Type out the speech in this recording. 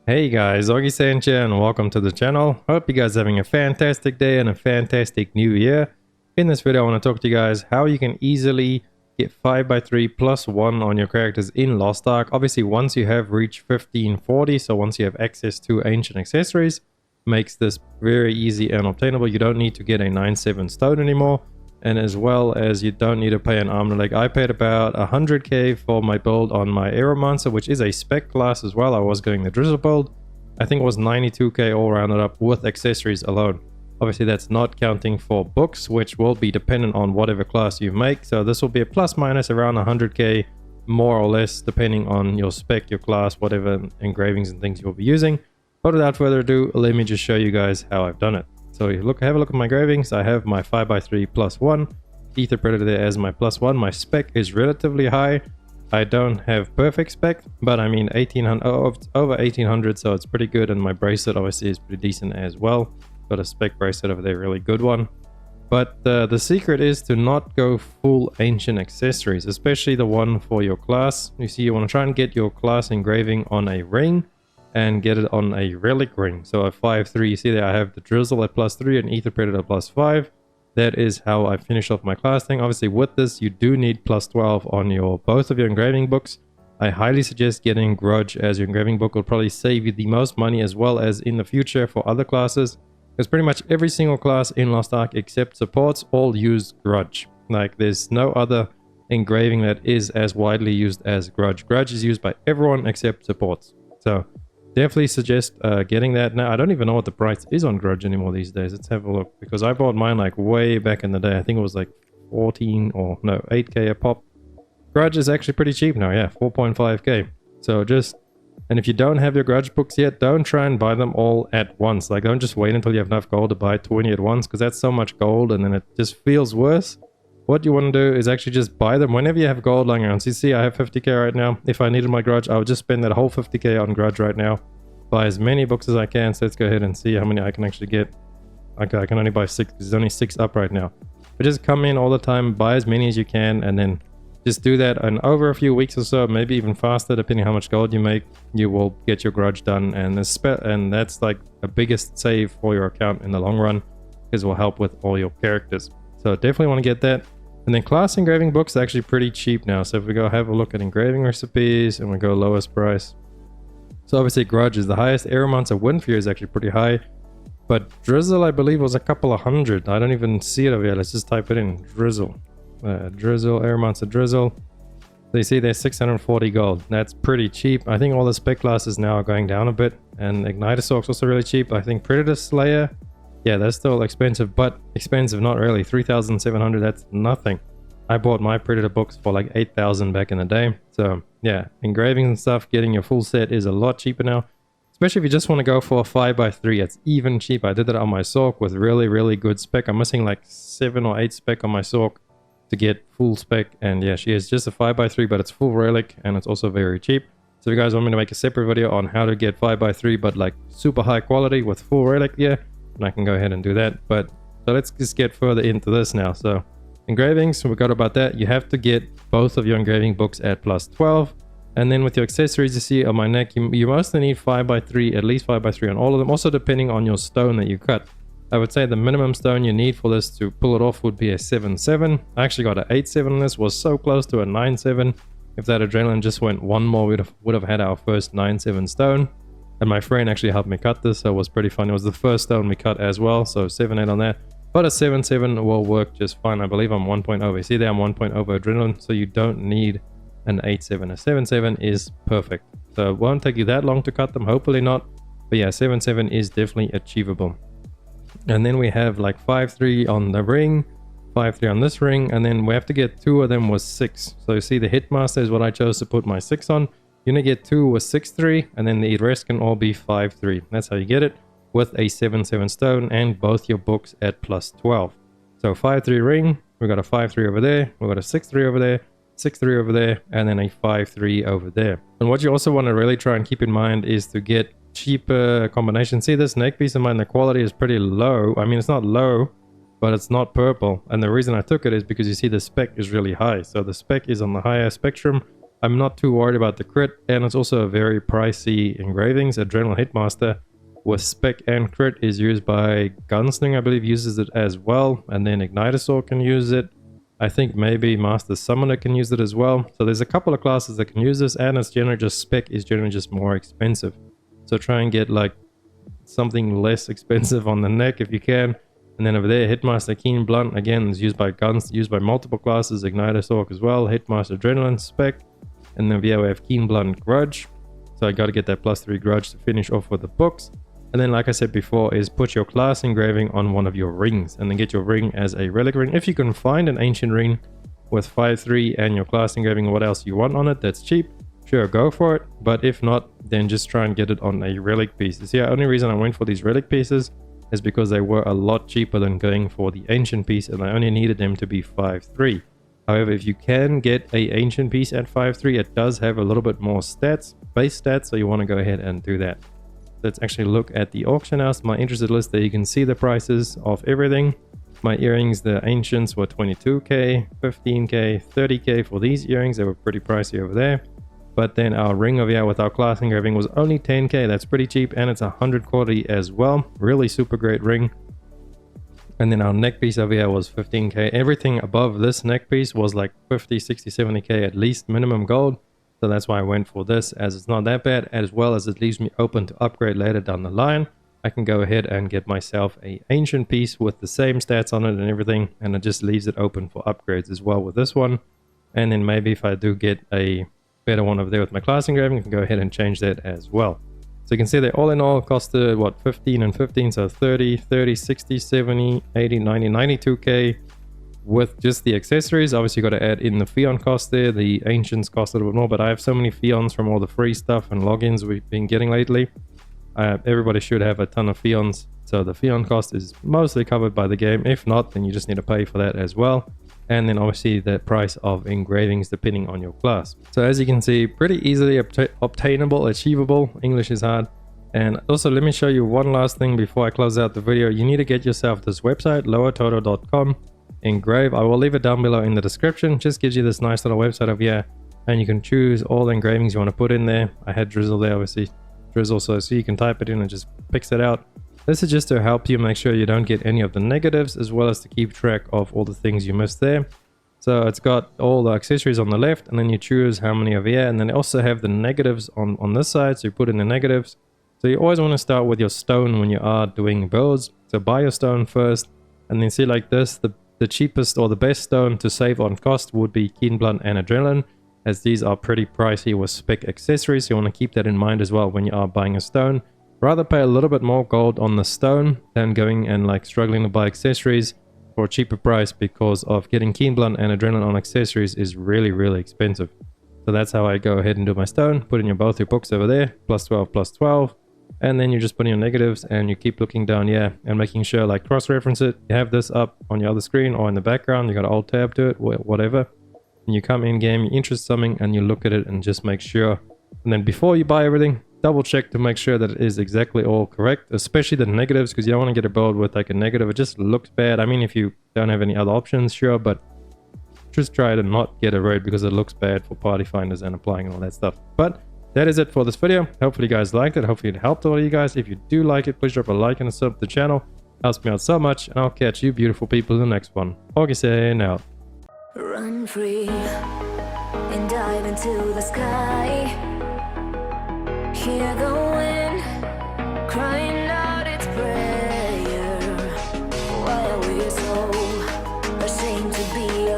Hey guys, Augiesaint here and welcome to the channel. Hope you guys are having a fantastic day and a fantastic new year. In this video I want to talk to you guys how you can easily get 5x3 plus 1 on your characters in Lost Ark. Obviously once you have reached 1540, so once you have access to ancient accessories, makes this very easy and obtainable. You don't need to get a 9/7 stone anymore, and as well as you don't need to pay an armor. Like I paid about 100k for my build on my Aeromancer, which is a spec class as well. I was going the drizzle build. I think it was 92k all rounded up with accessories alone. Obviously that's not counting for books, which will be dependent on whatever class you make. So this will be a plus minus around 100k more or less depending on your spec, your class, whatever engravings and things you'll be using. But without further ado, let me just show you guys how I've done it. So you have a look at my engravings. I have my 5x3 plus 1 Ether Predator there as my plus 1. My spec is relatively high. I don't have perfect spec, but I mean 1800, over 1800, so it's pretty good. And my bracelet obviously is pretty decent as well. Got a spec bracelet over there, really good one. But the secret is to not go full ancient accessories, especially the one for your class. You see, you want to try and get your class engraving on a ring and get it on a relic ring. So a 5/3, you see there I have the drizzle at +3 and Ether Predator +5. That is how I finish off my class thing. Obviously with this you do need +12 on both of your engraving books. I highly suggest getting Grudge as your engraving book. Will probably save you the most money, as well as in the future for other classes, because pretty much every single class in Lost Ark except supports all use Grudge. Like there's no other engraving that is as widely used as Grudge. Grudge is used by everyone except supports. So definitely suggest getting that. Now I don't even know what the price is on Grudge anymore these days. Let's have a look, because I bought mine like way back in the day. I think it was like 14 or no 8k a pop. Grudge is actually pretty cheap now, yeah, 4.5k. So and if you don't have your Grudge books yet, don't try and buy them all at once. Like don't just wait until you have enough gold to buy 20 at once, because that's so much gold and then it just feels worse. What you want to do is actually just buy them whenever you have gold lying around. So you see I have 50k right now. If I needed my Grudge, I would just spend that whole 50k on Grudge right now. Buy as many books as I can. So let's go ahead and see how many I can actually get. Okay, I can only buy 6 because there's only 6 up right now. But just come in all the time, buy as many as you can, and then just do that. And over a few weeks or so, maybe even faster, depending how much gold you make, you will get your Grudge done. And that's like the biggest save for your account in the long run, because it will help with all your characters. So definitely want to get that. And then class engraving books are actually pretty cheap now. So if we go have a look at engraving recipes and we go lowest price. So obviously Grudge is the highest. Aeromancer Windfear is actually pretty high. But Drizzle I believe was a couple of hundred. I don't even see it over here. Let's just type it in. Drizzle. Drizzle, Aeromancer Drizzle. So you see there's 640 gold. That's pretty cheap. I think all the spec classes now are going down a bit. And Ignitosaur's also really cheap. I think Predator Slayer, yeah, that's still expensive, but expensive not really. 3,700, that's nothing. I bought my Predator books for like 8,000 back in the day. So yeah, engravings and stuff, getting your full set is a lot cheaper now. Especially if you just want to go for a 5x3, it's even cheaper. I did that on my Sork with really good spec. I'm missing like 7 or 8 spec on my Sork to get full spec. And yeah, she is just a 5x3, but it's full relic and it's also very cheap. So if you guys want me to make a separate video on how to get 5x3, but like super high quality with full relic, yeah, and I can go ahead and do that. But so let's just get further into this now. So engravings, we got about that. You have to get both of your engraving books at +12, and then with your accessories, you see on my neck, you mostly need 5x3, at least 5x3 on all of them, also depending on your stone that you cut. I would say the minimum stone you need for this to pull it off would be a 7/7. I actually got an 8/7 on this, was so close to a 9/7. If that adrenaline just went one more, we would have had our first 9/7 stone. And my friend actually helped me cut this, so it was pretty fun. It was the first stone we cut as well, so 7/8 on that. But a 7/7 will work just fine. I believe I'm 1 over. See there, I'm 1 over adrenaline, so you don't need an 8/7. A 7/7 is perfect. So it won't take you that long to cut them, hopefully not. But yeah, 7/7 is definitely achievable. And then we have like 5/3 on the ring, 5/3 on this ring, and then we have to get 2 of them with 6. So you see the Hitmaster is what I chose to put my 6 on. You're gonna get 2 with 6/3, and then the rest can all be 5/3. That's how you get it, with a 7/7 stone and both your books at +12. So 5/3 ring, we got a 5/3 over there, we got a 6/3 over there, 6/3 over there, and then a 5/3 over there. And what you also want to really try and keep in mind is to get cheaper combinations. See this neck piece of mine, the quality is pretty low. I mean, it's not low, but it's not purple. And the reason I took it is because you see the spec is really high. So the spec is on the higher spectrum. I'm not too worried about the crit, and it's also a very pricey engravings. Adrenaline Hitmaster with spec and crit is used by Gunslinger, I believe, uses it as well, and then Ignitosaur can use it. I think maybe Master Summoner can use it as well. So there's a couple of classes that can use this, and it's generally just spec is generally just more expensive. So try and get like something less expensive on the neck if you can. And then over there, Hitmaster Keen Blunt, again, is used by guns, used by multiple classes, Ignitosaur as well, Hitmaster Adrenaline, spec. And then yeah, we have Keen Blunt Grudge. So I got to get that +3 Grudge to finish off with the books. And then, like I said before, is put your class engraving on one of your rings, and then get your ring as a relic ring. If you can find an ancient ring with 5.3 and your class engraving or what else you want on it, that's cheap, sure, go for it. But if not, then just try and get it on a relic piece. See, the only reason I went for these relic pieces is because they were a lot cheaper than going for the ancient piece, and I only needed them to be 5.3. However, if you can get a ancient piece at 5.3, it does have a little bit more stats, base stats, so you want to go ahead and do that. Let's actually look at the auction house, my interested list. There you can see the prices of everything. My earrings, the ancients were 22k, 15k, 30k for these earrings. They were pretty pricey over there. But then our ring over here with our class engraving was only 10k. That's pretty cheap, and it's 100 quality as well. Really super great ring. And then our neck piece over here was 15k. Everything above this neck piece was like 50, 60, 70k at least minimum gold. So that's why I went for this, as it's not that bad, as well as it leaves me open to upgrade later down the line. I can go ahead and get myself a ancient piece with the same stats on it and everything, and it just leaves it open for upgrades as well with this one. And then maybe if I do get a better one over there with my class engraving, I can go ahead and change that as well. So you can see they all in all costed what, 15 and 15, so 30, 30, 60, 70, 80, 90, 92k. With just the accessories. Obviously you got to add in the Fion cost there. The ancients cost a little bit more, but I have so many Fions from all the free stuff and logins we've been getting lately. Everybody should have a ton of Fions, so the Fion cost is mostly covered by the game. If not, then you just need to pay for that as well. And then obviously the price of engravings depending on your class. So as you can see, pretty easily obtainable, achievable. English is hard. And also let me show you one last thing before I close out the video. You need to get yourself this website, lowertoto.com. Engrave. I will leave it down below in the description. Just gives you this nice little website over here, and you can choose all the engravings you want to put in there. I had Drizzle there, obviously Drizzle, so you can type it in and just picks it out. This is just to help you make sure you don't get any of the negatives, as well as to keep track of all the things you missed there. So it's got all the accessories on the left, and then you choose how many over here, and then they also have the negatives on this side, so you put in the negatives. So you always want to start with your stone when you are doing builds. So buy your stone first, and then see like this, the cheapest or the best stone to save on cost would be Keen Blunt and Adrenaline, as these are pretty pricey with spec accessories. So you want to keep that in mind as well when you are buying a stone. Rather pay a little bit more gold on the stone than going and like struggling to buy accessories for a cheaper price, because of getting Keen Blunt and Adrenaline on accessories is really, really expensive. So that's how I go ahead and do my stone. Put in your both your books over there, +12, +12. And then you just put in your negatives, and you keep looking down here and making sure, like, cross-reference it. You have this up on your other screen or in the background. You got an alt tab to it, whatever. And you come in game, you interest something, and you look at it and just make sure. And then before you buy everything, double check to make sure that it is exactly all correct, especially the negatives, because you don't want to get a build with like a negative. It just looks bad. I mean, if you don't have any other options, sure, but just try to not get a raid because it looks bad for party finders and applying and all that stuff. But that is it for this video. Hopefully you guys liked it. Hopefully it helped all of you guys. If you do like it, please drop a like and a sub to the channel. Helps me out so much, and I'll catch you beautiful people in the next one. Augiesaint out. Run free and dive into the sky. Hear the wind crying.